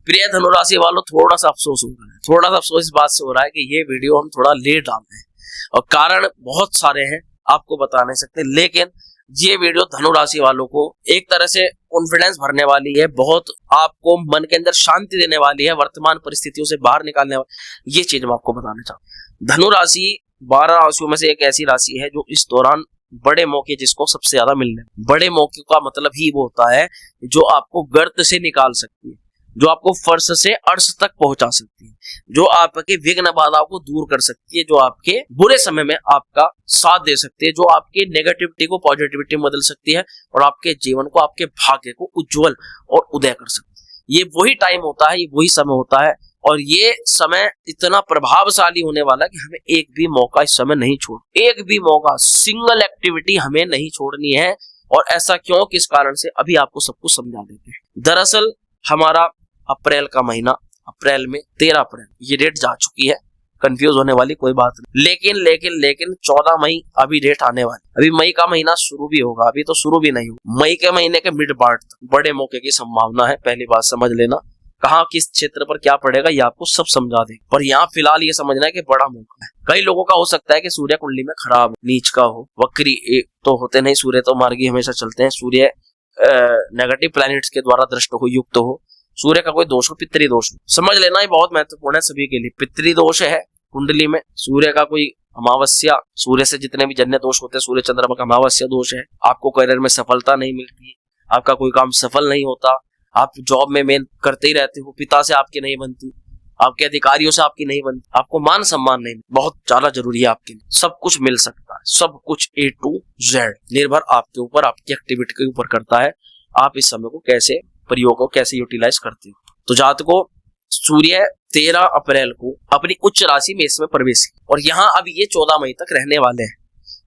प्रिय धनुराशि वालों, थोड़ा सा अफसोस हो रहा है। थोड़ा सा अफसोस इस बात से हो रहा है कि ये वीडियो हम थोड़ा लेट डाल रहे हैं और कारण बहुत सारे हैं, आपको बता नहीं सकते, लेकिन ये वीडियो धनुराशि वालों को एक तरह से कॉन्फिडेंस भरने वाली है, बहुत आपको मन के अंदर शांति देने वाली है, वर्तमान परिस्थितियों से बाहर निकालने वाली, ये चीज मैं आपको बताना चाहूँ। धनुराशि 12 राशियों में से एक ऐसी राशि है जो इस दौरान बड़े मौके जिसको सबसे ज्यादा मिलने, बड़े मौके का मतलब ही वो होता है जो आपको गर्त से निकाल सकती है, जो आपको फर्श से अर्श तक पहुंचा सकती है, जो आपके विघ्न बाधाओं को दूर कर सकती है, जो आपके बुरे समय में आपका साथ दे सकती है, जो आपके नेगेटिविटी को पॉजिटिविटी में बदल सकती है और आपके जीवन को, आपके भाग्य को उज्जवल और उदय कर सकती है। ये वही टाइम होता है, ये वही समय होता है और ये समय इतना प्रभावशाली होने वाला है कि हमें एक भी मौका इस समय नहीं छोड़, एक भी मौका, सिंगल एक्टिविटी हमें नहीं छोड़नी है। और ऐसा क्यों, किस कारण से, अभी आपको सब कुछ समझा देते हैं। दरअसल हमारा अप्रैल का महीना, अप्रैल में 13 अप्रैल ये डेट जा चुकी है, कंफ्यूज होने वाली कोई बात नहीं। लेकिन 14 मई अभी डेट आने वाली, अभी मई का महीना शुरू भी होगा, अभी तो शुरू भी नहीं हुआ। मई के महीने के मिड पार्ट तक बड़े मौके की संभावना है। पहली बात समझ लेना, कहाँ किस क्षेत्र पर क्या पड़ेगा ये आपको सब समझा दें, पर यहाँ फिलहाल ये समझना है कि बड़ा मौका है। कई लोगों का हो सकता है कि सूर्य कुंडली में खराब, नीच का हो, वक्री तो होते नहीं, सूर्य तो मार्गी हमेशा चलते हैं, सूर्य नेगेटिव प्लैनेट्स के द्वारा दृष्ट हो, युक्त हो, सूर्य का कोई दोष हो, पितृ दोष हो, समझ लेना ये बहुत महत्वपूर्ण है सभी के लिए। पितृ दोष है कुंडली में, सूर्य का कोई अमावस्या, सूर्य से जितने भी जन्य दोष होते हैं, सूर्य चंद्रमा का अमावस्या दोष है, आपको करियर में सफलता नहीं मिलती, आपका कोई काम सफल नहीं होता, आप जॉब में मेहनत करते ही रहते हो, पिता से आपकी नहीं बनती, आपके अधिकारियों से आपकी नहीं बनती, आपको मान सम्मान नहीं, बहुत ज्यादा जरूरी है आपके लिए। सब कुछ मिल सकता है, सब कुछ A to Z निर्भर आपके ऊपर, आपकी एक्टिविटी के ऊपर करता है, आप इस समय को कैसे प्रयोग को कैसे यूटिलाइज करते हो। तो जातकों, सूर्य 13 अप्रैल को अपनी उच्च राशि मेष में प्रवेश किया और यहाँ अब ये 14 मई तक रहने वाले हैं,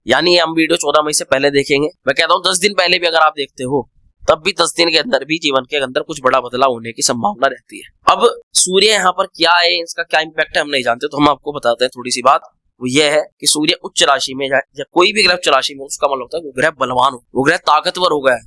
यानी हम वीडियो 14 मई से पहले देखेंगे। मैं कहता हूँ 10 दिन पहले भी अगर आप देखते हो तब भी 10 दिन के अंदर भी जीवन के अंदर कुछ बड़ा बदलाव होने की संभावना रहती है। अब सूर्य यहाँ पर क्या है, इसका क्या इम्पैक्ट है, हम नहीं जानते, तो हम आपको बताते हैं। थोड़ी सी बात वो ये है कि सूर्य उच्च राशि में जाए, जब कोई भी ग्रह उच्च राशि में, उसका मतलब होता है वो ग्रह बलवान हो, वो ग्रह ताकतवर हो गया,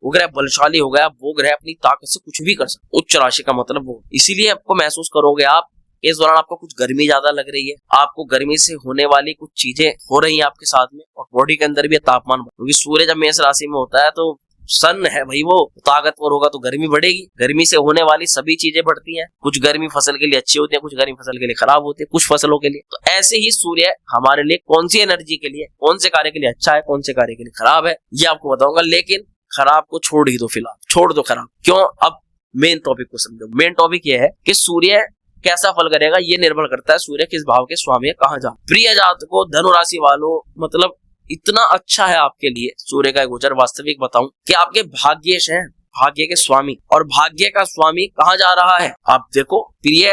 वो ग्रह बलशाली हो गया, वो ग्रह अपनी ताकत से कुछ भी कर सकता। उच्च राशि का मतलब वो, इसीलिए आपको महसूस करोगे आप इस दौरान आपको कुछ गर्मी ज्यादा लग रही है, आपको गर्मी से होने वाली कुछ चीजें हो रही हैं आपके साथ में, और बॉडी के अंदर भी तापमान, क्योंकि सूर्य जब मेष राशि में होता है तो सन है भाई, वो ताकतवर होगा तो गर्मी बढ़ेगी, गर्मी से होने वाली सभी चीजें बढ़ती हैं। कुछ गर्मी फसल के लिए अच्छी होती है, कुछ गर्मी फसल के लिए खराब होती है, कुछ फसलों के लिए। तो ऐसे ही सूर्य हमारे लिए कौन सी एनर्जी के लिए, कौन से कार्य के लिए अच्छा है, कौन से कार्य के लिए खराब है, ये आपको बताऊंगा। लेकिन खराब को छोड़ ही दो, फिलहाल छोड़ दो खराब, क्यों। अब मेन टॉपिक को समझो। मेन टॉपिक ये है कि सूर्य कैसा फल करेगा, ये निर्भर करता है सूर्य किस भाव के स्वामी है, कहाँ जा। प्रिय जातकों, धनु राशि वालों, मतलब इतना अच्छा है आपके लिए सूर्य का गोचर। वास्तविक बताऊं कि आपके भाग्येश हैं, भाग्य के स्वामी, और भाग्य का स्वामी कहाँ जा रहा है आप देखो। प्रिय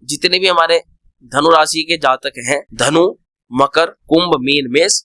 जितने भी हमारे धनु राशि के जातक हैं, धनु, मकर, कुंभ, मीन, मेष,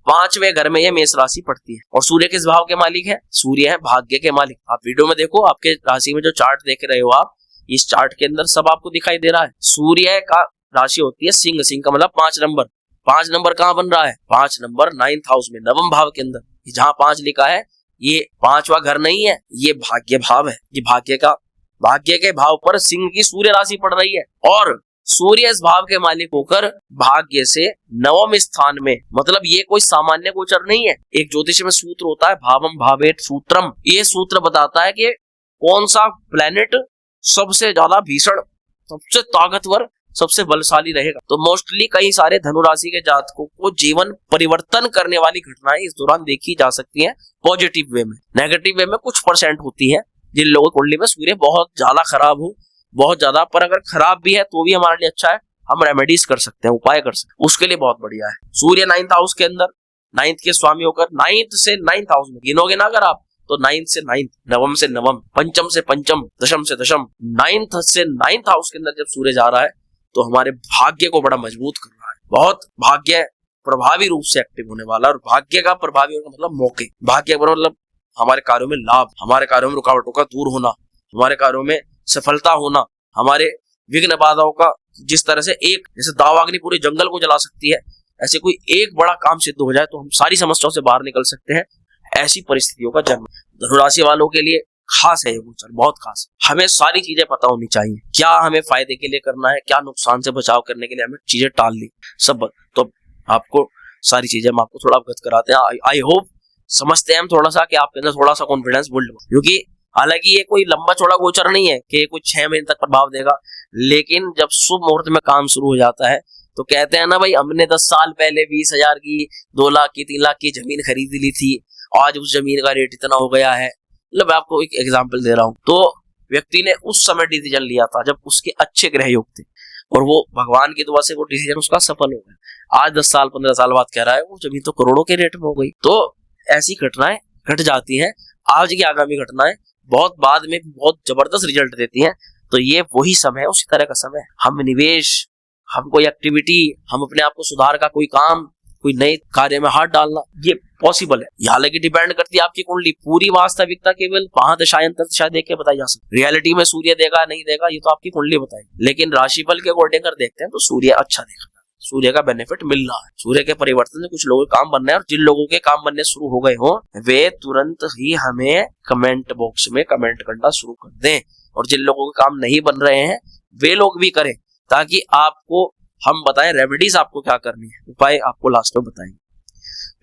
5वें घर में ये मेष राशि पड़ती है। और सूर्य किस भाव के मालिक है, सूर्य है भाग्य के मालिक। आप वीडियो में देखो, आपके राशि में जो चार्ट देख रहे हो आप, इस चार्ट के अंदर सब आपको दिखाई दे रहा है। सूर्य का राशि होती है सिंह, सिंह का मतलब 5 नंबर। 5 नंबर कहाँ बन रहा है, 5 नंबर 9th हाउस में, नवम भाव के अंदर। जहाँ 5 लिखा है ये 5वां घर नहीं है, ये भाग्य भाव है। ये भाग्य के भाव पर सिंह की सूर्य राशि पड़ रही है, और सूर्य इस भाव के मालिक होकर भाग्य से 9वें स्थान में, मतलब ये कोई सामान्य गोचर नहीं है। एक ज्योतिष में सूत्र होता है, भावम भावेत सूत्रम। ये सूत्र बताता है कि कौन सा प्लेनेट सबसे ज्यादा भीषण, सबसे ताकतवर, सबसे बलशाली रहेगा। तो मोस्टली कई सारे धनुराशि के जातकों को जीवन परिवर्तन करने वाली घटनाएं इस दौरान देखी जा सकती हैं, पॉजिटिव वे में। नेगेटिव वे में कुछ % होती है, जिन लोगों की कुंडली में सूर्य बहुत ज्यादा खराब हो, बहुत ज्यादा। पर अगर खराब भी है तो भी हमारे लिए अच्छा है, हम रेमेडीज कर सकते हैं, उपाय कर सकते हैं, उसके लिए बहुत बढ़िया है। सूर्य 9th हाउस के अंदर, 9th के स्वामी होकर 9th से 9th हाउस में गिनोगे ना अगर आप, तो 9th से 9th, नवम से नवम, पंचम से पंचम, दशम से दशम, 9th से 9th हाउस के अंदर जब सूर्य जा रहा है तो हमारे भाग्य को बड़ा मजबूत कर रहा है। बहुत भाग्य प्रभावी रूप से एक्टिव होने वाला। और भाग्य का प्रभावी होने का मतलब मौके, भाग्य का मतलब हमारे कार्यों में लाभ, हमारे कार्यों में रुकावटों का दूर होना, हमारे कार्यों में सफलता होना, हमारे विघ्न बाधाओं का, जिस तरह से एक जैसे दावाग्नि पूरे जंगल को जला सकती है, ऐसे कोई एक बड़ा काम सिद्ध हो जाए तो हम सारी समस्याओं से बाहर निकल सकते हैं। ऐसी परिस्थितियों का जन्म धनुराशि वालों के लिए खास है ये गोचर, बहुत खास। हमें सारी चीजें पता होनी चाहिए, क्या हमें फायदे के लिए करना है, क्या नुकसान से बचाव करने के लिए हमें चीजें टालनी सब। तो आपको सारी चीजें हम आपको थोड़ा अवगत कराते हैं। आई होप समझते हैं हम थोड़ा सा कि आपके अंदर थोड़ा सा कॉन्फिडेंस बिल्ड हो, क्योंकि हालांकि ये कोई लंबा चौड़ा गोचर नहीं है कि कुछ 6 महीने तक प्रभाव देगा, लेकिन जब शुभ मुहूर्त में काम शुरू हो जाता है तो कहते हैं ना भाई, हमने 10 साल पहले 20,000 की, 2 लाख की, 3 लाख की जमीन खरीद ली थी, आज उस जमीन का रेट इतना हो गया है। मतलब मैं आपको एक एग्जांपल दे रहा हूँ। तो व्यक्ति ने उस समय डिसीजन लिया था जब उसके अच्छे ग्रह योग थे, और वो भगवान की दुआ से वो डिसीजन उसका सफल हो गया। आज 10 साल 15 साल बाद कह रहा है वो जमीन तो करोड़ों के रेट में हो गई। तो ऐसी घटनाएं घट जाती हैं। आज की आगामी घटनाएं बहुत बाद में बहुत जबरदस्त रिजल्ट देती हैं। तो ये वही समय है, उसी तरह का समय है। हम निवेश, हम कोई एक्टिविटी, हम अपने आप को सुधार का कोई काम, कोई नए कार्य में हाथ डालना, ये पॉसिबल है। हालांकि डिपेंड करती है आपकी कुंडली। पूरी वास्तविकता केवल महादशाएं दशा देख के बताई जा सकती। रियलिटी में सूर्य देगा नहीं देगा ये तो आपकी कुंडली बताएगी, लेकिन राशिफल के अकॉर्डिंग अगर देखते हैं तो सूर्य अच्छा देगा, सूर्य का बेनिफिट मिल रहा है। सूर्य के परिवर्तन से कुछ लोगों के काम बनना है, और जिन लोगों के काम बनने शुरू हो गए हो वे तुरंत ही हमें कमेंट बॉक्स में कमेंट करना शुरू कर दें, और जिन लोगों के काम नहीं बन रहे हैं वे लोग भी करें, ताकि आपको हम बताएं रेमेडीज आपको क्या करनी है, उपाय आपको लास्ट में बताएंगे।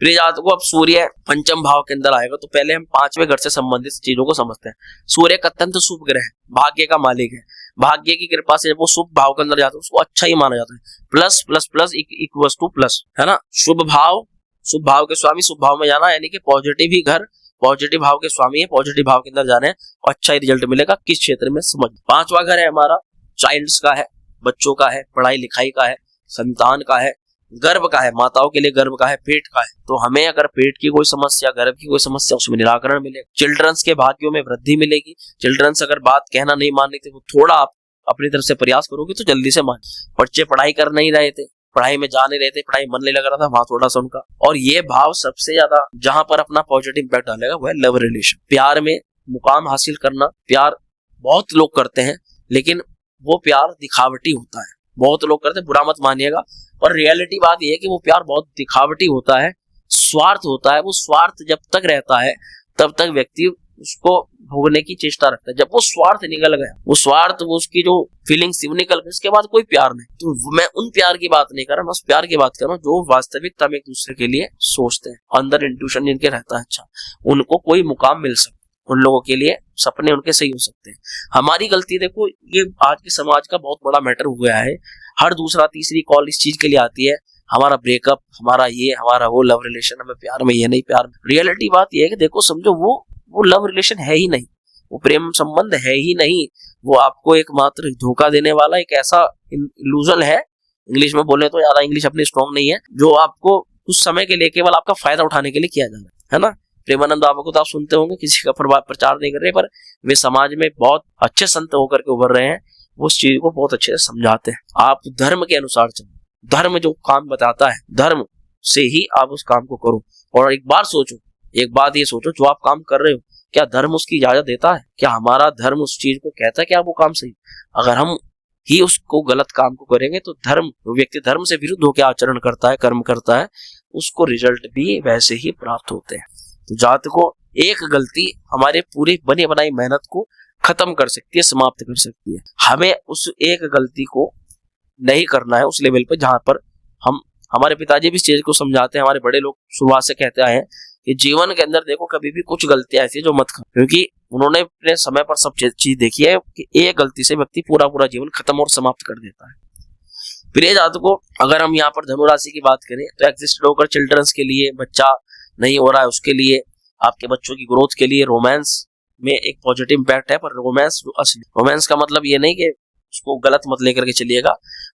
प्रिय जातकों, अब सूर्य पंचम भाव के अंदर आएगा तो पहले हम 5वें घर से संबंधित चीजों को समझते हैं। सूर्य एक अत्यंत शुभ ग्रह है, भाग्य का मालिक है। भाग्य की कृपा से जब वो शुभ भाव के अंदर जाता है उसको अच्छा ही माना जाता है। Plus plus plus equals two plus, है ना। शुभ भाव के स्वामी शुभ भाव में जाना, यानी कि पॉजिटिव ही घर पॉजिटिव भाव के स्वामी है, पॉजिटिव भाव के अंदर जाना है और अच्छा ही रिजल्ट मिलेगा। किस क्षेत्र में समझ। 5वां घर है हमारा चाइल्ड्स का है, बच्चों का है, पढ़ाई लिखाई का है, संतान का है, गर्भ का है, माताओं के लिए गर्भ का है, पेट का है। तो हमें अगर पेट की कोई समस्या, गर्भ की कोई समस्या, उसमें निराकरण मिलेगा। चिल्ड्रंस के भाग्यों में वृद्धि मिलेगी। चिल्ड्रंस अगर बात कहना नहीं मान रहे थे, वो थोड़ा आप अपनी तरफ से प्रयास करोगे तो जल्दी से मान। बच्चे पढ़ाई कर नहीं रहे थे, पढ़ाई में जा नहीं रहे थे, पढ़ाई मन नहीं लग रहा था, वहां थोड़ा सा उनका। और ये भाव सबसे ज्यादा जहां पर अपना पॉजिटिव इम्पैक्ट डालेगा वो है लव रिलेशन, प्यार में मुकाम हासिल करना। प्यार बहुत लोग करते हैं, लेकिन वो प्यार दिखावटी होता है। बहुत लोग करते हैं, बुरा मत मानिएगा, और रियलिटी बात यह है कि वो प्यार बहुत दिखावटी होता है, स्वार्थ होता है। वो स्वार्थ जब तक रहता है तब तक व्यक्ति उसको भोगने की चेष्टा रखता है। जब वो स्वार्थ निकल गया, वो स्वार्थ, वो उसकी जो फीलिंग्स थी वो निकल गई, उसके बाद कोई प्यार नहीं। तो मैं उन प्यार की बात नहीं कर रहा, मैं उस प्यार की बात कर रहा हूँ जो वास्तविकता में एक दूसरे के लिए सोचते हैं, अंदर इंट्यूशन जिनके रहता है अच्छा, उनको कोई मुकाम मिल सकता है, उन लोगों के लिए सपने उनके सही हो सकते हैं। हमारी गलती देखो, ये आज के समाज का बहुत बड़ा मैटर हो गया है। हर दूसरा तीसरी कॉल इस चीज के लिए आती है, हमारा ब्रेकअप, हमारा ये, हमारा वो, लव रिलेशन, हमें प्यार में ये नहीं, प्यार में। रियलिटी बात ये है कि देखो समझो, वो लव रिलेशन है ही नहीं, वो प्रेम संबंध है ही नहीं। वो आपको एकमात्र धोखा देने वाला एक ऐसा इल्यूजन है, इंग्लिश में बोले तो, ज्यादा इंग्लिश अपनी स्ट्रॉन्ग नहीं है, जो आपको कुछ समय के लिए केवल आपका फायदा उठाने के लिए किया जा रहा है ना। प्रेमानंद बाबा को तो आप सुनते होंगे, किसी का प्रचार नहीं कर रहे, पर वे समाज में बहुत अच्छे संत होकर के उभर रहे हैं। वो उस चीज को बहुत अच्छे से समझाते हैं। आप धर्म के अनुसार चलो, धर्म जो काम बताता है, धर्म से ही आप उस काम को करो। और एक बात ये सोचो, जो आप काम कर रहे हो, क्या धर्म उसकी इजाजत देता है? क्या हमारा धर्म उस चीज को कहता है कि आप वो काम सही? अगर हम ही उसको गलत काम को करेंगे तो व्यक्ति धर्म से विरुद्ध होकर आचरण करता है, कर्म करता है, उसको रिजल्ट भी वैसे ही प्राप्त होते हैं। तो जातकों, एक गलती हमारे पूरी बनी बनाई मेहनत को खत्म कर सकती है, समाप्त कर सकती है। हमें उस एक गलती को नहीं करना है उस लेवल पर जहां पर हमारे पिताजी भी इस चीज को समझाते हैं, हमारे बड़े लोग शुरुआत से कहते आए हैं कि जीवन के अंदर देखो कभी भी कुछ गलतियां ऐसी है जो मत करो, क्योंकि उन्होंने अपने समय पर सब चीज देखी है कि एक गलती से व्यक्ति पूरा जीवन खत्म और समाप्त कर देता है। प्रिय जातकों, अगर हम यहाँ पर धनु राशि की बात करें तो एग्जिस्ट होकर चिल्ड्रंस के लिए, बच्चा नहीं हो रहा है उसके लिए, आपके बच्चों की ग्रोथ के लिए, रोमांस में एक पॉजिटिव इम्पैक्ट है। पर रोमांस जो असली रोमांस का मतलब ये नहीं कि उसको गलत मत लेकर के चलिएगा।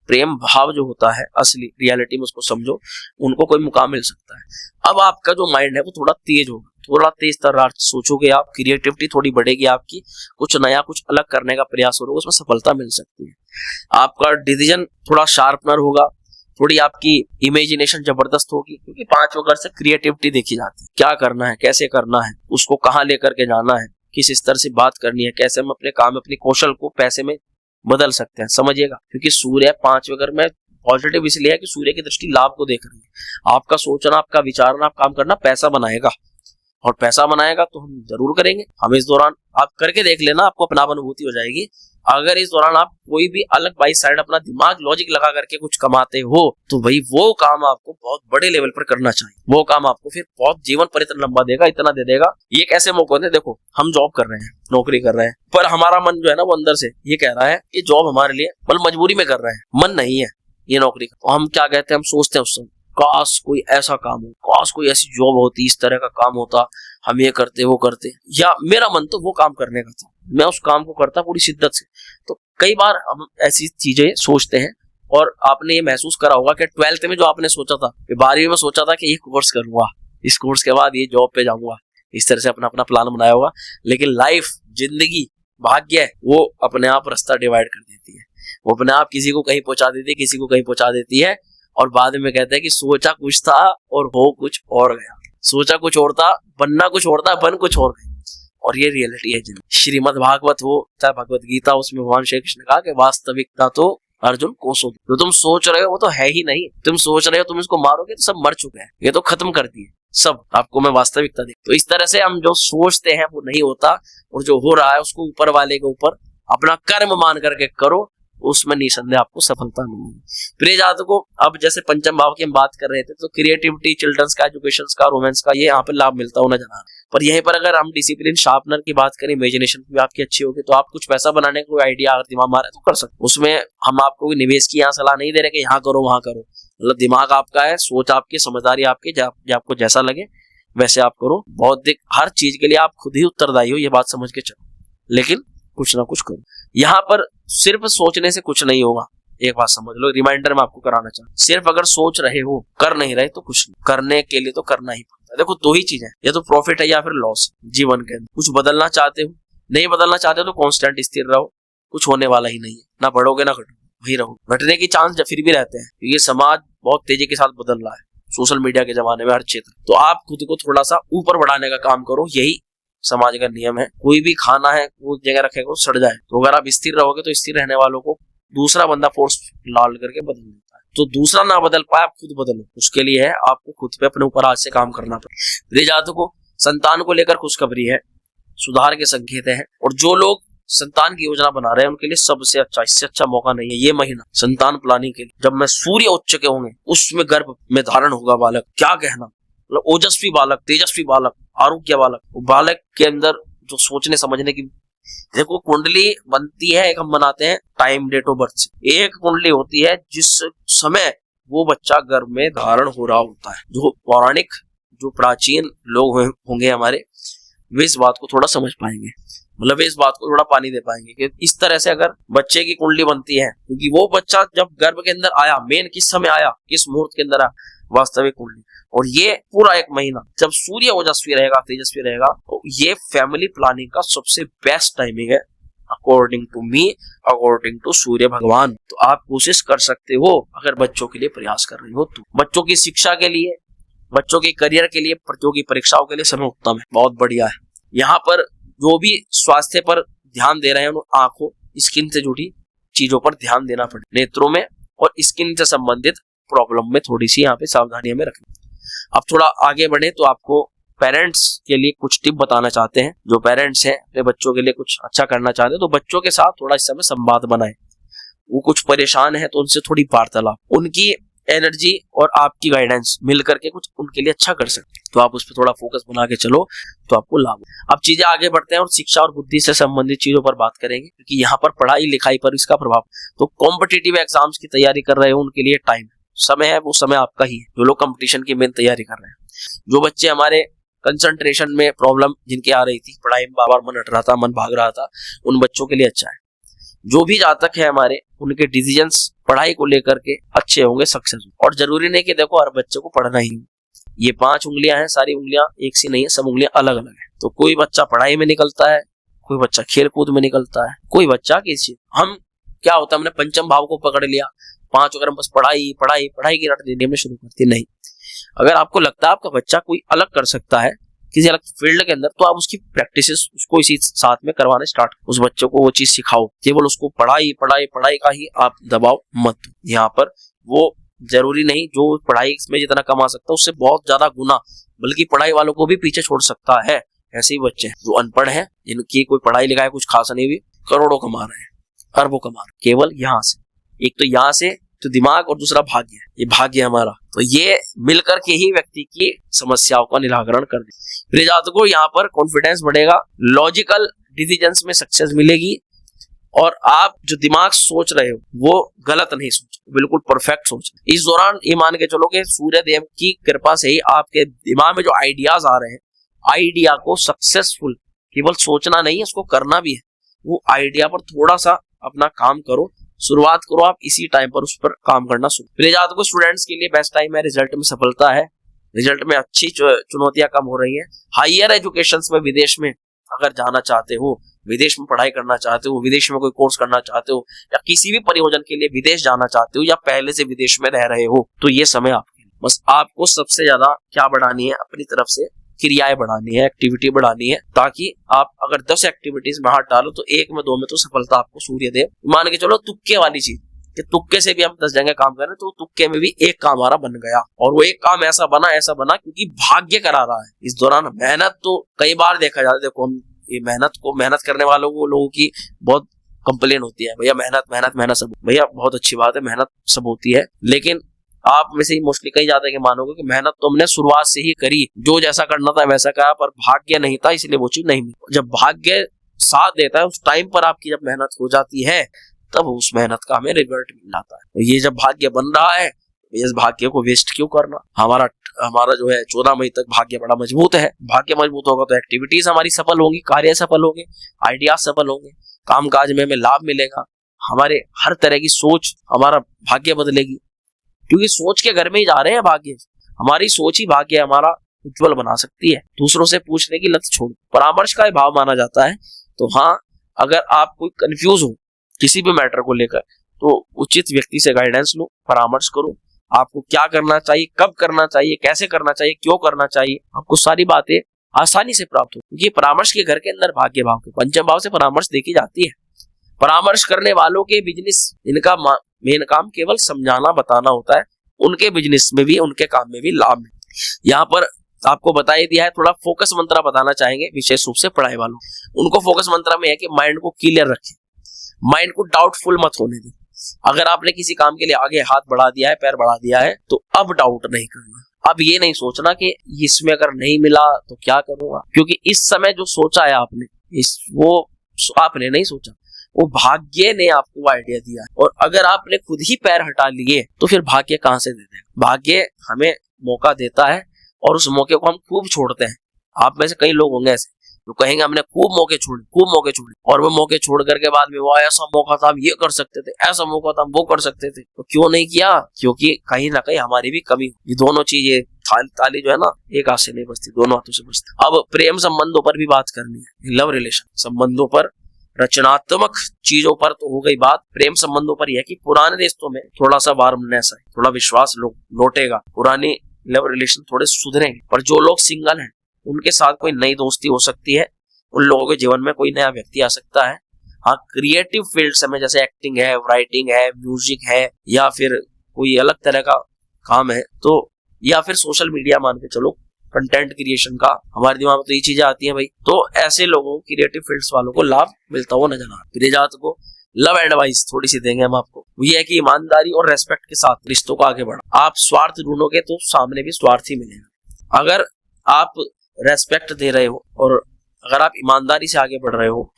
प्रेम भाव जो होता है असली रियलिटी में, उसको समझो, उनको कोई मुकाम मिल सकता है। अब आपका जो माइंड है वो थोड़ा तेज होगा, थोड़ा तेज तर्रार सोचोगे आप, क्रिएटिविटी थोड़ी बढ़ेगी आपकी, कुछ नया कुछ अलग करने का प्रयास होगा, उसमें सफलता मिल सकती है। आपका डिसीजन थोड़ा शार्पनर होगा, थोड़ी आपकी इमेजिनेशन जबरदस्त होगी, क्योंकि 5वें घर से क्रिएटिविटी देखी जाती है। क्या करना है, कैसे करना है, उसको कहाँ लेकर के जाना है, किस स्तर से बात करनी है, कैसे हम अपने काम, अपनी कौशल को पैसे में बदल सकते हैं, समझिएगा। क्योंकि सूर्य 5वें घर में पॉजिटिव इसलिए है कि सूर्य की दृष्टि लाभ को देख रही है। आपका सोचना, आपका विचारना, आप काम करना पैसा बनाएगा। और पैसा बनाएगा तो हम जरूर करेंगे। हम इस दौरान आप करके देख लेना, आपको अपना अनुभूति हो जाएगी। अगर इस दौरान आप कोई भी अलग बाई साइड अपना दिमाग लॉजिक लगा करके कुछ कमाते हो तो भाई वो काम आपको बहुत बड़े लेवल पर करना चाहिए। वो काम आपको फिर बहुत जीवन पर इतना लंबा देगा, इतना दे देगा। ये कैसे मौके होते हैं, देखो हम जॉब कर रहे हैं, नौकरी कर रहे हैं, पर हमारा मन जो है ना वो अंदर से ये कह रहा है कि जॉब हमारे लिए मतलब मजबूरी में कर रहे हैं, मन नहीं है ये नौकरी का। तो हम क्या कहते हैं, हम सोचते हैं उस समय काश कोई ऐसा काम हो, काश कोई ऐसी जॉब होती, इस तरह का काम होता, हम ये करते वो करते। या मेरा मन तो वो काम करने का था, मैं उस काम को करता पूरी शिद्दत से। तो कई बार हम ऐसी चीजें सोचते हैं। और आपने ये महसूस करा होगा कि 12th में जो आपने सोचा था, 12वीं में सोचा था कि ये कोर्स करूंगा, इस कोर्स के बाद ये जॉब पे जाऊंगा, इस तरह से अपना अपना प्लान बनाया होगा। लेकिन लाइफ, जिंदगी, भाग्य है वो अपने आप रास्ता डिवाइड कर देती है। वो अपने आप किसी को कहीं पहुंचा देती है, किसी को कहीं पहुंचा देती है। और बाद में कहते हैं कि सोचा कुछ था और हो कुछ और गया। सोचा कुछ और था, बनना कुछ और था, बन कुछ और गया। और ये रियलिटी है जिंदगी। श्रीमद् भागवत हो चाहे भगवत गीता, उसमें भगवान श्री कृष्ण ने कहा कि वास्तविकता तो अर्जुन कोसो, जो तुम सोच रहे हो वो तो है ही नहीं। तुम सोच रहे हो तुम इसको मारोगे तो सब मर चुके हैं, ये तो खत्म कर दिए सब। आपको मैं वास्तविकता दे। तो इस तरह से हम जो सोचते हैं वो नहीं होता, और जो हो रहा है उसको ऊपर वाले के ऊपर अपना कर्म मान करके करो, उसमें निसंदेह आपको सफलता मिलेगी। प्रिय जातकों, अब जैसे पंचम भाव की हम बात कर रहे थे, तो क्रिएटिविटी, चिल्ड्रंस का, एजुकेशन का, रोमांस का, ये यहाँ पे लाभ मिलता हुआ नजर आ रहा है। पर यहीं पर अगर हम डिसिप्लिन, शार्पनर की बात करें, इमेजिनेशन भी आपकी अच्छी होगी, तो आप कुछ पैसा बनाने का कोई आइडिया अगर दिमाग में आ रहा है तो कर सकते। उसमें हम आपको निवेश की यहाँ सलाह नहीं दे रहे कि यहाँ करो वहां करो। मतलब दिमाग आपका है, सोच आपकी, समझदारी आपकी, आपको जैसा लगे वैसे आप करो। बौद्धिक हर चीज के लिए आप खुद ही उत्तरदायी हो, ये बात समझ के चलो, लेकिन कुछ ना कुछ करो। यहाँ पर सिर्फ सोचने से कुछ नहीं होगा। एक बात समझ लो, रिमाइंडर में आपको कराना चाहूँ, सिर्फ अगर सोच रहे हो, कर नहीं रहे तो कुछ नहीं। करने के लिए तो करना ही पड़ता है। देखो दो ही चीजें, या तो प्रॉफिट है या फिर लॉस जीवन के अंदर। कुछ बदलना चाहते हो, नहीं बदलना चाहते हो तो कांस्टेंट स्थिर रहो, कुछ होने वाला ही नहीं है। ना बढ़ोगे ना घटोगे, वही रहो। घटने की चांस फिर भी रहते हैं, ये समाज बहुत तेजी के साथ बदल रहा है, सोशल मीडिया के जमाने में हर क्षेत्र। तो आप खुद को थोड़ा सा ऊपर बढ़ाने का काम करो, यही समाज का नियम है। कोई भी खाना है वो जगह रखेगा वो सड़ जाए, तो अगर आप स्थिर रहोगे तो स्थिर रहने वालों को दूसरा बंदा फोर्स लाल करके बदल देता है। तो दूसरा ना बदल पाए, आप खुद बदलो। उसके लिए है आपको खुद पे अपने ऊपर आज से काम करना पड़ेगा। प्रिय जातकों, संतान को लेकर खुशखबरी है, सुधार के संकेत है। और जो लोग संतान की योजना बना रहे हैं उनके लिए सबसे अच्छा, इससे अच्छा मौका नहीं है ये महीना संतान प्लानिंग के लिए। जब मैं सूर्य उच्च के होंगे, उसमें गर्भ में धारण होगा बालक, क्या कहना, मतलब ओजस्वी बालक, तेजस्वी बालक, आरोग्य बालक। बालक के अंदर जो सोचने समझने की, देखो कुंडली बनती है, एक हम बनाते हैं टाइम डेट ऑफ बर्थ से। एक कुंडली होती है जिस समय वो बच्चा गर्भ में धारण हो रहा होता है। जो पौराणिक, जो प्राचीन लोग होंगे हमारे, वे इस बात को थोड़ा समझ पाएंगे, मतलब इस बात को थोड़ा पानी दे पाएंगे कि इस तरह से अगर बच्चे की कुंडली बनती है, क्योंकि वो बच्चा जब गर्भ के अंदर आया, मेन किस समय आया, किस मुहूर्त के अंदर आया, वास्तविक कुंडली। और ये पूरा एक महीना जब सूर्य ओजस्वी रहेगा, तेजस्वी रहेगा, तो ये फैमिली प्लानिंग का सबसे बेस्ट टाइमिंग है according to me, according to Surya भगवान। तो आप कोशिश कर सकते हो, अगर बच्चों के लिए प्रयास कर रहे हो तो। बच्चों की शिक्षा के लिए, बच्चों के करियर के लिए, प्रतियोगी परीक्षाओं के लिए समय उत्तम है, बहुत बढ़िया है। यहाँ पर जो भी स्वास्थ्य पर ध्यान दे रहे हैं, आंखों, स्किन से जुड़ी चीजों पर ध्यान देना पड़े, नेत्रों में और स्किन से संबंधित प्रॉब्लम में थोड़ी सी यहाँ पे सावधानी हमें रखनी। अब थोड़ा आगे बढ़े तो आपको पेरेंट्स के लिए कुछ टिप बताना चाहते हैं। जो पेरेंट्स हैं अपने बच्चों के लिए कुछ अच्छा करना चाहते हैं, तो बच्चों के साथ थोड़ा इस समय संवाद बनाए। वो कुछ परेशान है तो उनसे थोड़ी वार्तालाप, उनकी एनर्जी और आपकी गाइडेंस मिल करके कुछ उनके लिए अच्छा कर सकते हैं। तो आप उस पर थोड़ा फोकस बना के चलो तो आपको लाभ हो। अब चीजें आगे बढ़ते हैं और शिक्षा और बुद्धि से संबंधित चीजों पर बात करेंगे, क्योंकि यहाँ पर पढ़ाई लिखाई पर इसका प्रभाव। तो कॉम्पिटिटिव एग्जाम्स की तैयारी कर रहे हो उनके लिए टाइम, समय है, वो समय आपका ही है। जो लोग कंपटीशन की मेन तैयारी कर रहे हैं, जो बच्चे हमारे कंसंट्रेशन में प्रॉब्लम जिनकी आ रही थी, पढ़ाई में बार बार मन हट रहा था, मन भाग रहा था, उन बच्चों के लिए अच्छा है। जो भी जातक है हमारे, उनके डिसीजंस पढ़ाई को लेकर के अच्छे होंगे, सक्सेस। और जरूरी नहीं कि देखो हर बच्चे को पढ़ना ही हो। ये 5 उंगलियां हैं, सारी उंगलियां एक सी नहीं है, सब उंगलियां अलग अलग है। तो कोई बच्चा पढ़ाई में निकलता है, कोई बच्चा खेल कूद में निकलता है, कोई बच्चा किसी। हम क्या होता है, हमने पंचम भाव को पकड़ लिया, 5 अगर हम बस पढ़ाई पढ़ाई पढ़ाई की रट देने में शुरू करते नहीं। अगर आपको लगता है आपका बच्चा कोई अलग कर सकता है किसी अलग फील्ड के अंदर, तो आप उसकी प्रैक्टिस उसको इसी साथ में करवाने स्टार्ट, उस बच्चे को वो चीज सिखाओ। केवल उसको पढ़ाई पढ़ाई पढ़ाई का ही आप दबाव मत दो। यहाँ पर वो जरूरी नहीं, जो पढ़ाई में जितना कमा सकता है उससे बहुत ज्यादा गुना बल्कि पढ़ाई वालों को भी पीछे छोड़ सकता है। ऐसे ही बच्चे हैं जो अनपढ़ हैं, जिनकी कोई पढ़ाई लिखाई कुछ खास नहीं हुई, करोड़ों कमा रहे हैं, अरबों कमा रहे हैं केवल यहाँ से। एक तो यहाँ से तो दिमाग, और दूसरा भाग्य। ये भाग्य हमारा, तो ये मिलकर के ही व्यक्ति की समस्याओं का निराकरण कर दे। प्रिय जातकों, यहाँ पर कॉन्फिडेंस बढ़ेगा, लॉजिकल डिसीजंस में सक्सेस मिलेगी, और आप जो दिमाग सोच रहे हो वो गलत नहीं सोच, बिल्कुल परफेक्ट सोच। इस दौरान ये मान के चलो कि सूर्य देव की कृपा से ही आपके दिमाग में जो आइडियाज आ रहे हैं, आइडिया को सक्सेसफुल केवल सोचना नहीं है, उसको करना भी है। वो आइडिया पर थोड़ा सा अपना काम करो, शुरुआत करो आप इसी टाइम पर उस पर काम करना शुरू। प्रिय जातकों, स्टूडेंट्स के लिए बेस्ट टाइम है, रिजल्ट में सफलता है, रिजल्ट में अच्छी चुनौतियां कम हो रही है। हायर एजुकेशन में विदेश में अगर जाना चाहते हो, विदेश में पढ़ाई करना चाहते हो, विदेश में कोई कोर्स करना चाहते हो, या किसी भी परियोजना के लिए विदेश जाना चाहते हो, या पहले से विदेश में रह रहे हो, तो ये समय आपके लिए। बस आपको सबसे ज्यादा क्या बढ़ानी है, अपनी तरफ से क्रियाएं बढ़ानी है, एक्टिविटी बढ़ानी है, ताकि आप अगर 10 एक्टिविटीज में हाथ डालो तो 1 में 2 में तो सफलता आपको सूर्य देव। मान के चलो तुक्के वाली चीज, कि तुक्के से भी हम 10 जगह काम कर रहे हैं, तो तुक्के में भी एक काम हमारा बन गया, और वो एक काम ऐसा बना क्योंकि भाग्य करा रहा है। इस दौरान मेहनत तो कई बार देखा जाता है, देखो हम ये मेहनत करने वालों को, लोगों की बहुत कंप्लेन होती है, भैया मेहनत सब। भैया बहुत अच्छी बात है, मेहनत सब होती है, लेकिन आप में से ही मोस्टली कई जाते हैं कि मानोगे कि मेहनत तो हमने शुरुआत से ही करी, जो जैसा करना था वैसा करा, पर भाग्य नहीं था, इसलिए वो चीज नहीं मिली। जब भाग्य साथ देता है उस टाइम पर आपकी जब मेहनत हो जाती है, तब उस मेहनत का हमें रिजल्ट मिल जाता है। तो ये जब भाग्य बन रहा है, इस भाग्य को वेस्ट क्यों करना। हमारा जो है 14 मई तक भाग्य बड़ा मजबूत है। भाग्य मजबूत होगा तो एक्टिविटीज हमारी सफल होंगी, कार्य सफल होंगे, आइडिया सफल होंगे, कामकाज में हमें लाभ मिलेगा, हमारे हर तरह की सोच, हमारा भाग्य बदलेगी, क्योंकि सोच के घर में ही जा रहे हैं भाग्य। हमारी सोच ही भाग्य हमारा उज्जवल बना सकती है। दूसरों से पूछने की लत छोड़, परामर्श का भाव माना जाता है। तो हाँ, अगर आप कोई कंफ्यूज हो किसी भी मैटर को लेकर, तो उचित व्यक्ति से गाइडेंस लो, परामर्श करो, आपको क्या करना चाहिए, कब करना चाहिए, कैसे करना चाहिए, क्यों करना चाहिए, आपको सारी बातें आसानी से प्राप्त हो। ये परामर्श के घर के अंदर भाग्य भाव के पंचम भाव से परामर्श देखी जाती है। परामर्श करने वालों के बिजनेस, इनका मेन काम केवल समझाना बताना होता है, उनके बिजनेस में भी, उनके काम में भी लाभ है। यहाँ पर आपको बताया दिया है, थोड़ा फोकस मंत्र बताना चाहेंगे विशेष रूप से पढ़ाई वालों। उनको फोकस मंत्र में है कि माइंड को क्लियर रखें, माइंड को डाउटफुल मत होने दें। अगर आपने किसी काम के लिए आगे हाथ बढ़ा दिया है, पैर बढ़ा दिया है, तो अब डाउट नहीं करना। अब ये नहीं सोचना कि इसमें अगर नहीं मिला तो क्या करूंगा, क्योंकि इस समय जो सोचा है आपने, वो आपने नहीं सोचा, वो भाग्य ने आपको आइडिया दिया है। और अगर आपने खुद ही पैर हटा लिए तो फिर भाग्य कहां से दे देगा। भाग्य हमें मौका देता है और उस मौके को हम खूब छोड़ते हैं। आप में से कई लोग होंगे ऐसे तो कहेंगे हमने खूब मौके छोड़े, और वो मौके छोड़ करके बाद में वो ऐसा मौका था हम ये कर सकते थे, ऐसा मौका था हम वो कर सकते थे, तो क्यों नहीं किया, क्योंकि कहीं ना कहीं हमारी भी कमी। ये दोनों चीजें, ताली जो है ना, एक हाथ से नहीं बजती, दोनों हाथों से बजती। अब प्रेम संबंधों पर भी बात करनी है, लव रिलेशन संबंधों पर, रचनात्मक चीजों पर तो हो गई बात। प्रेम संबंधों पर यह कि पुराने रिश्तों में थोड़ा सा वार्मनेस है, थोड़ा विश्वास लौटेगा, पुरानी लव रिलेशन थोड़े सुधरेंगे। पर जो लोग सिंगल हैं उनके साथ कोई नई दोस्ती हो सकती है, उन लोगों के जीवन में कोई नया व्यक्ति आ सकता है। हाँ, क्रिएटिव फील्ड्स में जैसे एक्टिंग है, राइटिंग है, म्यूजिक है, या फिर कोई अलग तरह का काम है, तो या फिर सोशल मीडिया मान के चलो, कंटेंट क्रिएशन का, हमारे दिमाग में तो ये चीजें आती हैं भाई। तो ऐसे लोगों, क्रिएटिव फील्ड्स वालों को लाभ मिलता हुआ नजर आ रहा है। प्रिय जातकों, लव एडवाइस थोड़ी सी देंगे हम आपको, ये है कि ईमानदारी और रेस्पेक्ट के साथ रिश्तों को आगे बढ़ा। आप स्वार्थ ढूंढोगे तो सामने भी स्वार्थ ही मिलेगा। अगर आप रेस्पेक्ट दे रहे हो और अगर आप ईमानदारी से आगे बढ़ रहे हो,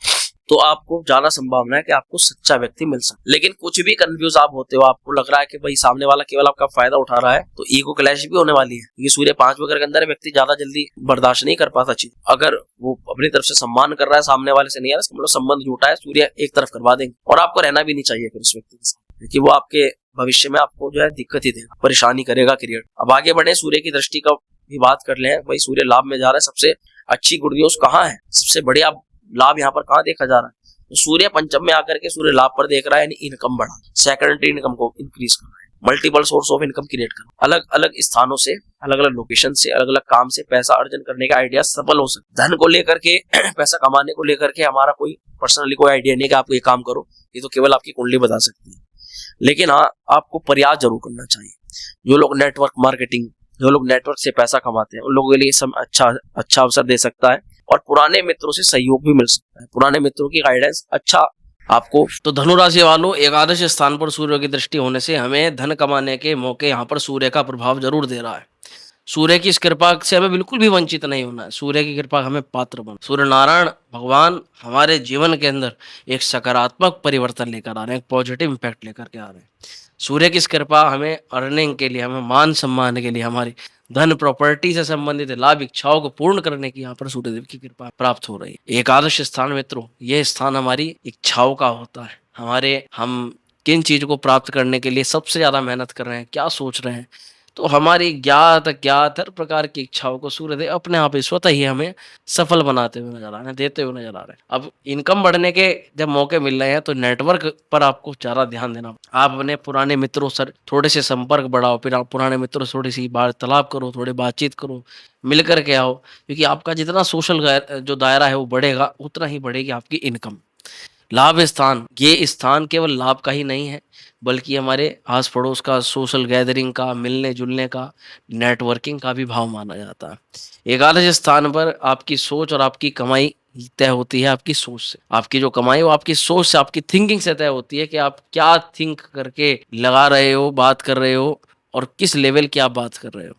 तो आपको ज्यादा संभावना है कि आपको सच्चा व्यक्ति मिल सकता। लेकिन कुछ भी कंफ्यूज आप होते हो, आपको लग रहा है कि भाई सामने वाला केवल आपका फायदा उठा रहा है, तो ईगो क्लैश भी होने वाली है। ये सूर्य 5 वगैरह के अंदर व्यक्ति ज्यादा जल्दी बर्दाश्त नहीं कर पाता चीज। अगर वो अपनी तरफ से सम्मान कर रहा है, सामने वाले से नहीं आ रहा, मतलब संबंध झूठा है, सूर्य एक तरफ करवा देंगे। और आपको रहना भी नहीं चाहिए फिर उस व्यक्ति के साथ, क्योंकि वो आपके भविष्य में आपको जो है दिक्कत ही देगा, परेशानी करेगा, क्रिएट। अब आगे बढ़े, सूर्य की दृष्टि का भी बात कर ले। भाई सूर्य लाभ में जा रहा है, सबसे अच्छी गुड न्यूज कहाँ है, सबसे बढ़िया लाभ यहाँ पर कहाँ देखा जा रहा है, तो सूर्य पंचम में आकर के सूर्य लाभ पर देख रहा है, यानी इनकम बढ़ा, सेकेंडरी इनकम को इंक्रीज कर रहा है, multiple source of income create कर, अलग अलग स्थानों से, अलग अलग लोकेशन से, अलग अलग काम से पैसा अर्जन करने का आइडिया सफल हो सकता है। धन को लेकर के, पैसा कमाने को लेकर के हमारा कोई पर्सनली कोई आइडिया नहीं कि आप ये काम करो, ये तो केवल आपकी कुंडली बता सकती है। लेकिन हाँ, आपको प्रयास जरूर करना चाहिए। जो लोग नेटवर्क मार्केटिंग, जो लोग नेटवर्क से पैसा कमाते हैं उन लोगों के लिए सब अच्छा अवसर दे सकता है और पुराने मित्रों से सहयोग भी मिल सकता है। पुराने मित्रों की गाइडेंस अच्छा आपको। तो धनु राशि वालों, एकादश स्थान पर सूर्य की दृष्टि होने से हमें धन कमाने के मौके यहाँ पर सूर्य का प्रभाव जरूर दे रहा है। सूर्य की इस कृपा से हमें बिल्कुल भी वंचित नहीं होना है। सूर्य की कृपा हमें पात्र बन, सूर्य नारायण भगवान हमारे जीवन के अंदर एक सकारात्मक परिवर्तन लेकर आ रहे हैं, एक पॉजिटिव इम्पैक्ट लेकर के आ रहे हैं। सूर्य की इस कृपा हमें अर्निंग के लिए, हमें मान सम्मान के लिए, हमारी धन प्रॉपर्टी से संबंधित लाभ इच्छाओं को पूर्ण करने की यहाँ पर सूर्यदेव की कृपा प्राप्त हो रही है। एकादश स्थान मित्रों, ये स्थान हमारी इच्छाओं का होता है। हम किन चीज को प्राप्त करने के लिए सबसे ज्यादा मेहनत कर रहे हैं, क्या सोच रहे हैं, तो हमारी ज्ञात अज्ञात हर प्रकार की इच्छाओं को सूर्यदेव अपने आप ही स्वतः ही हमें सफल बनाते हुए नजर आ रहे हैं, देते हुए नजर आ रहे हैं। अब इनकम बढ़ने के जब मौके मिल रहे हैं तो नेटवर्क पर आपको ज्यादा ध्यान देना। आप अपने पुराने मित्रों से थोड़े से संपर्क बढ़ाओ, फिर आप पुराने मित्रों से थोड़ी सी वार्तालाप करो, थोड़ी बातचीत करो, मिल करके आओ, क्योंकि आपका जितना सोशल जो दायरा है वो बढ़ेगा उतना ही बढ़ेगी आपकी इनकम। लाभ स्थान, ये स्थान केवल लाभ का ही नहीं है बल्कि हमारे आस पड़ोस का, सोशल गैदरिंग का, मिलने जुलने का, नेटवर्किंग का भी भाव माना जाता है। एकादश स्थान पर आपकी सोच और आपकी कमाई तय होती है आपकी सोच से। आपकी जो कमाई वो आपकी सोच से, आपकी थिंकिंग से तय होती है कि आप क्या थिंक करके लगा रहे हो, बात कर रहे हो और किस लेवल की आप बात कर रहे हो।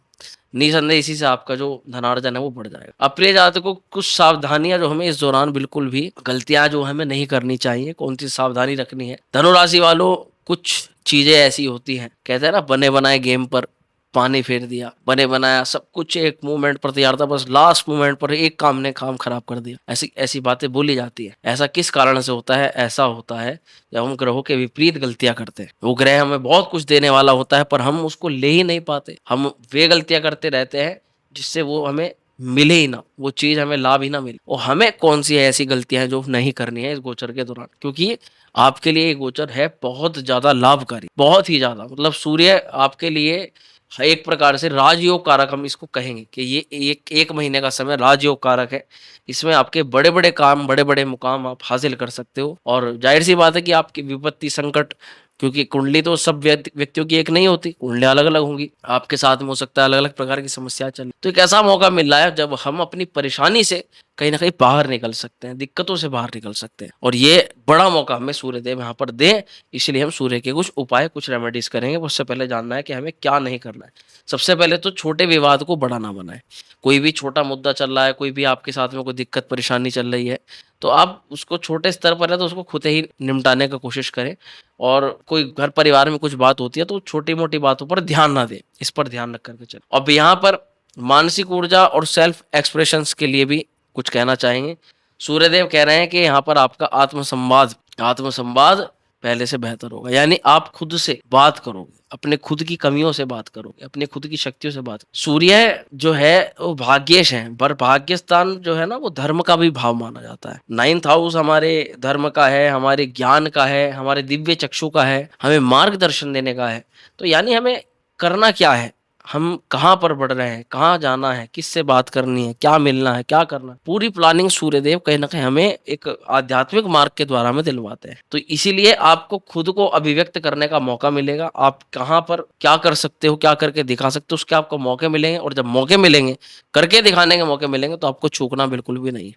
निसंदेह इसी से आपका जो धनार्जन है वो बढ़ जाएगा। अप्रिय जातकों, कुछ सावधानियां जो हमें इस दौरान बिल्कुल भी गलतियां जो हमें नहीं करनी चाहिए, कौन सी सावधानी रखनी है। धनुराशि वालों, कुछ चीजें ऐसी होती हैं, कहते हैं ना बने बनाए गेम पर पानी फेर दिया, बने बनाया सब कुछ एक मूवमेंट पर तैयार था, बस लास्ट मूवमेंट पर एक काम ने काम खराब कर दिया। ऐसी ऐसी बातें बोली जाती है। ऐसा किस कारण से होता है? ऐसा होता है जब हम ग्रहों के विपरीत गलतियां करते हैं। वो ग्रह हमें बहुत कुछ देने वाला होता है पर हम उसको ले ही नहीं पाते। हम वे गलतियां करते रहते हैं जिससे वो हमें मिले ही ना, वो चीज हमें लाभ ही ना मिले। और हमें कौन सी ऐसी गलतियां हैं जो नहीं करनी है इस गोचर के दौरान, क्योंकि आपके लिए ये गोचर है बहुत ज्यादा लाभकारी, बहुत ही ज्यादा। मतलब सूर्य आपके लिए एक प्रकार से राजयोग कारक हम इसको कहेंगे कि ये एक महीने का समय राजयोग कारक है। इसमें आपके बड़े बड़े काम, बड़े बड़े मुकाम आप हासिल कर सकते हो। और जाहिर सी बात है कि आपकी विपत्ति संकट, क्योंकि कुंडली तो सब व्यक्तियों की एक नहीं होती, कुंडलियां अलग अलग होंगी, आपके साथ में हो सकता है अलग अलग प्रकार की समस्या चले। तो एक ऐसा मौका मिल रहा है जब हम अपनी परेशानी से कहीं ना कहीं बाहर निकल सकते हैं, दिक्कतों से बाहर निकल सकते हैं, और ये बड़ा मौका हमें सूर्यदेव यहाँ पर दे। इसलिए हम सूर्य के कुछ उपाय, कुछ रेमेडीज करेंगे। उससे पहले जानना है कि हमें क्या नहीं करना है। सबसे पहले तो छोटे विवाद को बड़ा ना बनाए। कोई भी छोटा मुद्दा चल रहा है, कोई भी आपके साथ में कोई दिक्कत परेशानी चल रही है, तो आप उसको छोटे स्तर पर है तो उसको खुद ही निपटाने का कोशिश करें। और कोई घर परिवार में कुछ बात होती है तो छोटी मोटी बातों पर ध्यान ना दें, इस पर ध्यान रख करके चलें। अब यहाँ पर मानसिक ऊर्जा और सेल्फ एक्सप्रेशंस के लिए भी कुछ कहना चाहेंगे। सूर्यदेव कह रहे हैं कि यहाँ पर आपका आत्मसंवाद पहले से बेहतर होगा। यानी आप खुद से बात करोगे, अपने खुद की कमियों से बात करोगे, अपने खुद की शक्तियों से बात। सूर्य जो है वो भाग्येश है, पर भाग्य स्थान जो है ना वो धर्म का भी भाव माना जाता है। 9th हाउस हमारे धर्म का है, हमारे ज्ञान का है, हमारे दिव्य चक्षु का है, हमें मार्गदर्शन देने का है। तो यानी हमें करना क्या है, हम कहाँ पर बढ़ रहे हैं, कहाँ जाना है, किससे बात करनी है, क्या मिलना है, क्या करना है, पूरी प्लानिंग सूर्यदेव कहीं ना कहीं हमें एक आध्यात्मिक मार्ग के द्वारा हमें दिलवाते हैं। तो इसीलिए आपको खुद को अभिव्यक्त करने का मौका मिलेगा। आप कहाँ पर क्या कर सकते हो, क्या करके दिखा सकते हो, उसके आपको मौके मिलेंगे। और जब मौके मिलेंगे, करके दिखाने के मौके मिलेंगे, तो आपको चूकना बिल्कुल भी नहीं।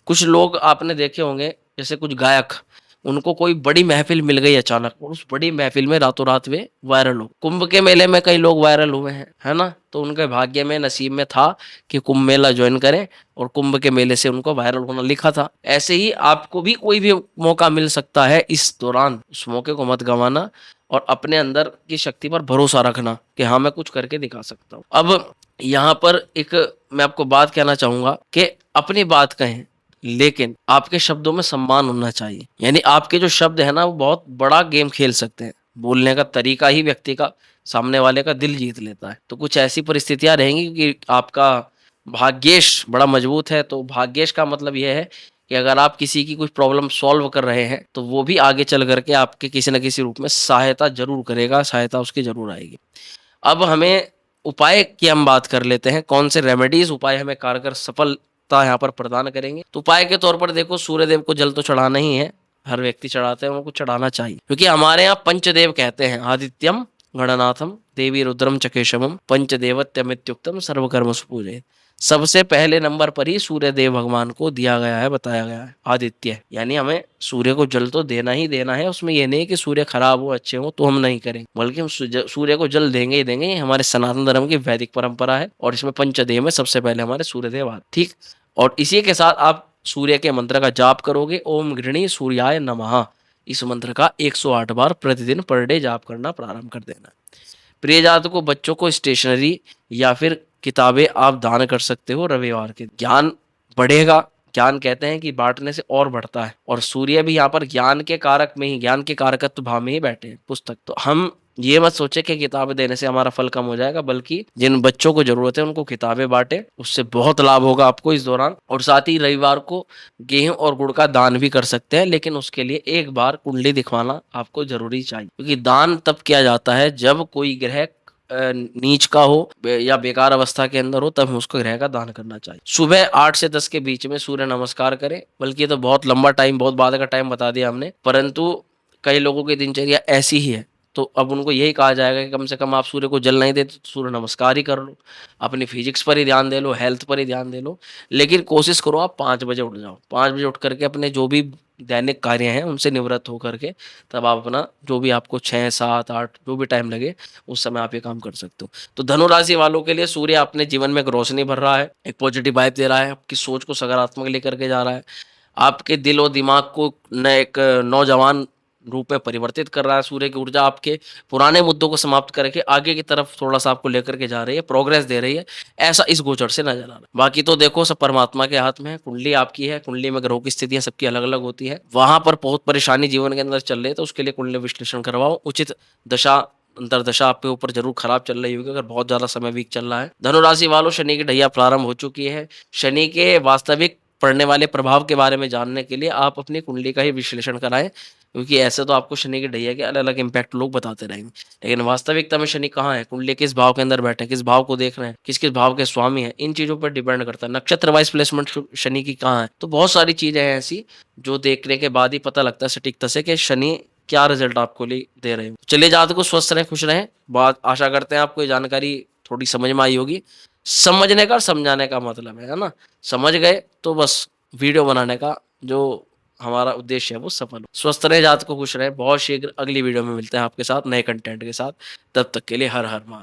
कुछ लोग आपने देखे होंगे, जैसे कुछ गायक, उनको कोई बड़ी महफिल मिल गई अचानक, और उस बड़ी महफिल में रातों रात वे वायरल हो। कुंभ के मेले में कई लोग वायरल हुए हैं, है ना। तो उनके भाग्य में, नसीब में था कि कुंभ मेला ज्वाइन करें, और कुंभ के मेले से उनको वायरल होना लिखा था। ऐसे ही आपको भी कोई भी मौका मिल सकता है इस दौरान, उस मौके को मत गंवाना और अपने अंदर की शक्ति पर भरोसा रखना कि हाँ मैं कुछ करके दिखा सकता हूँ। अब यहाँ पर एक मैं आपको बात कहना चाहूंगा कि अपनी बात कहें, लेकिन आपके शब्दों में सम्मान होना चाहिए। यानी आपके जो शब्द है ना वो बहुत बड़ा गेम खेल सकते हैं। बोलने का तरीका ही व्यक्ति का, सामने वाले का दिल जीत लेता है। तो कुछ ऐसी परिस्थितियां रहेंगी कि आपका भाग्येश बड़ा मजबूत है। तो भाग्येश का मतलब यह है कि अगर आप किसी की कुछ प्रॉब्लम सॉल्व कर रहे हैं तो वो भी आगे चल करके आपके किसी न किसी रूप में सहायता जरूर करेगा, सहायता उसकी जरूर आएगी। अब हमें उपाय की हम बात कर लेते हैं, कौन से रेमेडीज उपाय हमें कारगर सफलता यहाँ पर प्रदान करेंगे। तो उपाय के तौर पर देखो, सूर्यदेव को जल तो चढ़ाना ही है, हर व्यक्ति चढ़ाते हैं, उनको चढ़ाना चाहिए, क्योंकि हमारे यहाँ पंचदेव कहते हैं, आदित्यम, गणनाथम, देवी रुद्रम चकेशवम पंचदेवत्यमित्युक्तम सर्वकर्म सुपूजयेत्। सबसे पहले नंबर पर ही सूर्य देव भगवान को दिया गया है, बताया गया है आदित्य, यानी हमें सूर्य को जल तो देना ही देना है। उसमें ये नहीं कि सूर्य खराब हो अच्छे हो तो हम नहीं करेंगे, बल्कि हम सूर्य को जल देंगे ही देंगे। हमारे सनातन धर्म की वैदिक परंपरा है और इसमें पंचदेव में सबसे पहले हमारे सूर्यदेव आते, ठीक। और इसी के साथ आप सूर्य के मंत्र का जाप करोगे, ओम गृणी सूर्याय नमः। इस मंत्र का 108 बार प्रतिदिन पर डे जाप करना प्रारंभ कर देना। प्रिय जातकों, बच्चों को स्टेशनरी या फिर किताबें आप दान कर सकते हो रविवार के। ज्ञान बढ़ेगा, ज्ञान कहते हैं कि बांटने से और बढ़ता है, और सूर्य भी यहाँ पर ज्ञान के कारक में ही, ज्ञान के कारकत्व भाव में ही बैठे हैं पुस्तक। तो हम ये मत सोचे कि किताबें देने से हमारा फल कम हो जाएगा, बल्कि जिन बच्चों को जरूरत है उनको किताबें बांटे, उससे बहुत लाभ होगा आपको इस दौरान। और साथ ही रविवार को गेहूं और गुड़ का दान भी कर सकते हैं, लेकिन उसके लिए एक बार कुंडली दिखवाना आपको जरूरी चाहिए, क्योंकि दान तब किया जाता है जब कोई ग्रह नीच का हो या बेकार अवस्था के अंदर हो, तब हमें उसको ग्रह का दान करना चाहिए। सुबह 8 से 10 के बीच में सूर्य नमस्कार करें, बल्कि ये तो बहुत लंबा टाइम, बहुत बाद का टाइम बता दिया हमने, परंतु कई लोगों की दिनचर्या ऐसी ही है, तो अब उनको यही कहा जाएगा कि कम से कम आप सूर्य को जल नहीं देते तो सूर्य नमस्कार ही कर लो, अपनी फिजिक्स पर ही ध्यान दे लो, हेल्थ पर ही ध्यान दे लो। लेकिन कोशिश करो आप 5 बजे उठ जाओ, 5 बजे उठ करके अपने जो भी दैनिक कार्य हैं उनसे निवृत्त होकर के तब आप अपना जो भी आपको 6, 7, 8 जो भी टाइम लगे उस समय आप ये काम कर सकते हो। तो धनु राशि वालों के लिए सूर्य अपने जीवन में एक रोशनी भर रहा है, एक पॉजिटिव वाइब दे रहा है, आपकी सोच को सकारात्मक लेकर के जा रहा है, आपके दिल और दिमाग को नए एक नौजवान रूप में परिवर्तित कर रहा है। सूर्य की ऊर्जा आपके पुराने मुद्दों को समाप्त करके आगे की तरफ थोड़ा सा आपको लेकर के जा रही है, प्रोग्रेस दे रही है, ऐसा इस गोचर से नजर आ रहा है। बाकी तो देखो सब परमात्मा के हाथ में है, कुंडली आपकी है, कुंडली में ग्रहों की स्थितियां सबकी अलग अलग होती है, वहां पर बहुत परेशानी जीवन के अंदर चल रही है, तो उसके लिए कुंडली विश्लेषण करवाओ। उचित दशा अंतरदशा आपके ऊपर जरूर खराब चल रही होगी, अगर बहुत ज्यादा समय वीक चल रहा है। धनुराशि वालों, शनि की ढैया प्रारंभ हो चुकी है। शनि के वास्तविक पड़ने वाले प्रभाव के बारे में जानने के लिए आप अपनी कुंडली का ही विश्लेषण कराएं, क्योंकि ऐसे तो आपको शनि की ढैया के अलग अलग इंपैक्ट लोग बताते रहेंगे, लेकिन वास्तविकता में शनि कहाँ है, कुंडली किस भाव के अंदर बैठे, किस भाव को देख रहे हैं, किस किस भाव के स्वामी हैं, इन चीजों पर डिपेंड करता है। नक्षत्र वाइज प्लेसमेंट शनि की कहाँ है, तो बहुत सारी चीजें हैं ऐसी जो देखने के बाद ही पता लगता है सटीकता से कि शनि क्या रिजल्ट आपको दे रहे हो। चलिए, जातकों को स्वस्थ रहें, खुश रहें। बात आशा करते हैं आपको ये जानकारी थोड़ी समझ में आई होगी। समझने का और समझाने का मतलब है ना, समझ गए तो बस वीडियो बनाने का जो हमारा उद्देश्य है वो सफल हो। स्वस्थ रहे, जात को खुश रहे। बहुत शीघ्र अगली वीडियो में मिलते हैं आपके साथ नए कंटेंट के साथ। तब तक के लिए हर हर महादेव।